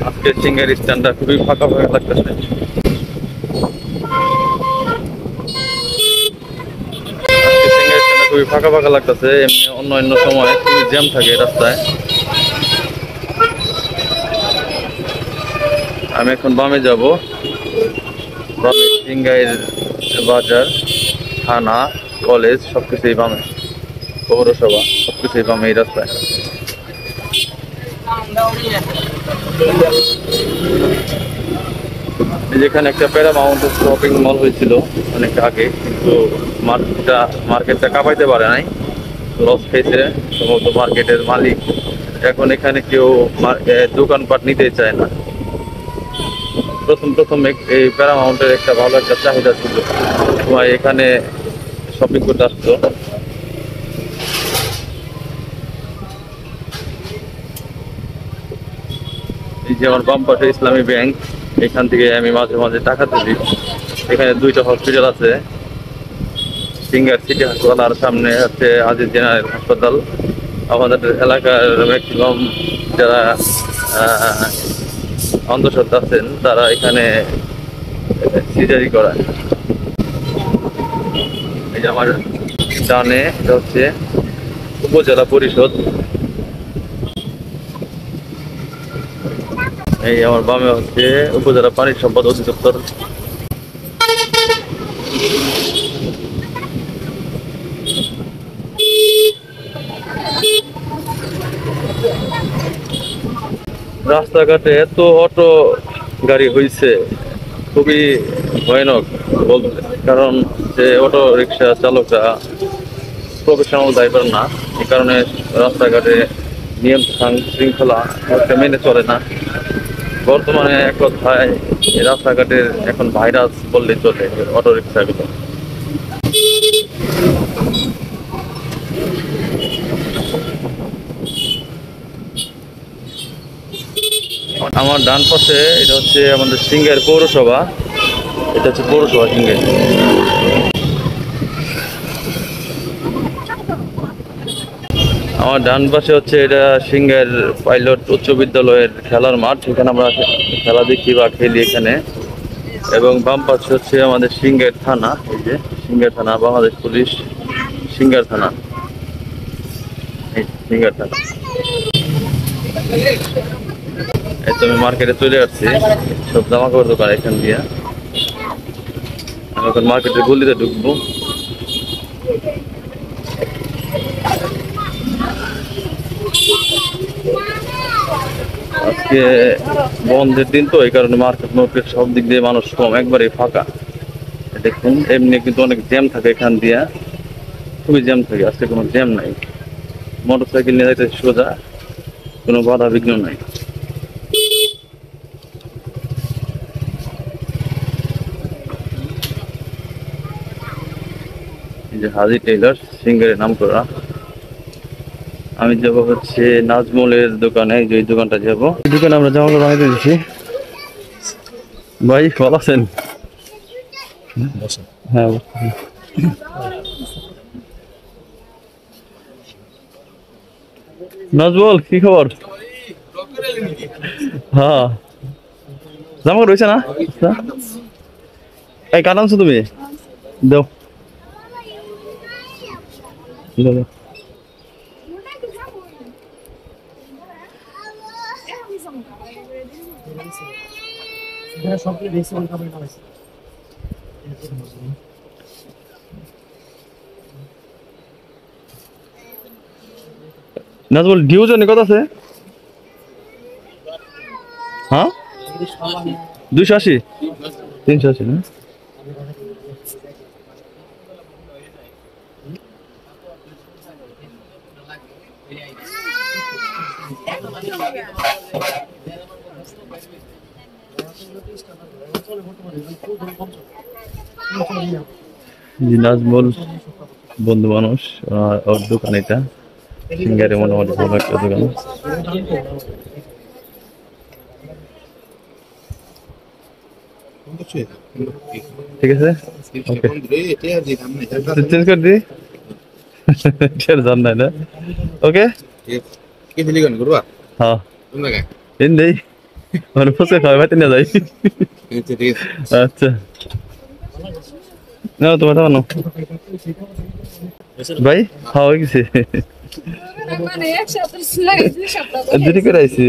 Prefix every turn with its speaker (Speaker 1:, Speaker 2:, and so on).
Speaker 1: আজকে সিঙ্গার স্ট্যান্ডটা খুবই ফাঁকা ফাঁকা লাগতেছে। আজকে সিঙ্গার স্ট্যান্ডটা খুবই ফাঁকা ফাঁকা লাগতেছে, এমনি অন্য সময় খুবই জ্যাম থাকে রাস্তায়। আমি এখন বামে যাব। বামে সিঙ্গাইর বাজার, থানা, কলেজ সবকিছুই বামে, পৌরসভা সবকিছুই বামে এই রাস্তায়। যেখানে একটা প্যারামাউন্ট শপিং মল হয়েছিল অনেক আগে, কিন্তু মার্কেটটা কাঁপাইতে পারে নাই, লস খেয়েছে সম্ভবত মার্কেটের মালিক। এখন এখানে কেউ দোকানপাট নিতে চায় না। প্রথম এই প্যারামাউন্টের একটা ভালো একটা চাহিদা ছিল, সবাই এখানে শপিং করতে আসতো। এই যে আমার বাম পাশে ইসলামী ব্যাংক, এখান থেকে আমি মাঝে মাঝে টাকা তুলি। এখানে দুইটা হসপিটাল আছে, সিঙ্গার সিটি হাসপাতাল আর সামনে হচ্ছে আজিজ জেনারেল হাসপাতাল। আমাদের এলাকার ম্যাক্সিমাম যারা অন্ধসত্ত্বা আছেন তারা এখানে সিজারি করায়। এই যে আমার ডানে এটা হচ্ছে উপজেলা পরিষদ, এই আমার বামে হচ্ছে উপজেলা পানি সম্পদ অধিদপ্তর। রাস্তাঘাটে এত অটো গাড়ি হয়েছে, খুবই ভয়ানক বলতে, কারণ যে অটো রিক্সা চালকরা প্রফেশনাল ড্রাইভার না, এই কারণে রাস্তাঘাটে নিয়ম শৃঙ্খলা মেনে চলে না। বর্তমানে এক কথায় রাস্তাঘাটের এখন ভাইরাস বললেই চলে অটো রিক্সাগুলো। আমার ডান পাশে এটা হচ্ছে আমাদের সিঙ্গার পৌরসভা, এটা হচ্ছে পৌরসভা সিঙ্গার। আমার ডান পাশে হচ্ছে এটা সিঙ্গার পাইলট উচ্চ বিদ্যালয়ের খেলার মাঠ, এখানে আমরা খেলা দেখি বা খেলি এখানে। এবং বাম পাশে হচ্ছে আমাদের সিঙ্গার থানা, এই যে সিঙ্গার থানা, বাংলাদেশ পুলিশ সিঙ্গার থানা, এই সিঙ্গার থানা। এই তো আমি মার্কেটে চলে আসছি, সব জামা কাপড় দোকান এখান দিয়ে। আমি এখন মার্কেটের গলিতে ঢুকবো। আজকে বন্ধের দিন তো, এই কারণে মার্কেট সব দিক দিয়ে মানুষ কম, একবারে ফাঁকা। দেখুন এমনি কিন্তু অনেক জ্যাম থাকে এখান দিয়া, খুবই জ্যাম থাকে। আজকে কোনো জ্যাম নাই, মোটর সাইকেল নিয়ে যাইতে সোজা, কোনো বাধা বিঘ্ন নাই। এই যে হাজি টেইলার সিঙ্গারের নাম করা। আমি যাবো হচ্ছে নাজমলের দোকানে, যে দোকানটা যাবো, এই দোকানে আমরা জামা কাপড় বানাইতে দিচ্ছি। ভাই ভালো আছেন? হ্যাঁ নাজমল, কি খবর? হ্যাঁ জামা কাপড় রয়েছে না? এই কার আনছো তুমি? দাও দাও। নাজমল ডিউ জনে কত আছে? হ্যাঁ 280 380 না? নাজমল বন্ধু মানুষ, ওর দোকান এটা সিঙ্গারে মোটামুটি ভালো একটা দোকান। ঠিক আছে চেঞ্জ করে দি জান নাই না। ওকে হ্যাঁ দেই মানে ফুচকা খাওয়া ভাইতে নিয়ে যাই।
Speaker 2: আচ্ছা ঠিক আছে।
Speaker 1: আচ্ছা না তোমার বানাও ভাই খাওয়া হয়ে গেছে
Speaker 3: মানে একসাথে লাগাইছি সবটা
Speaker 1: দেরি করে আইছি।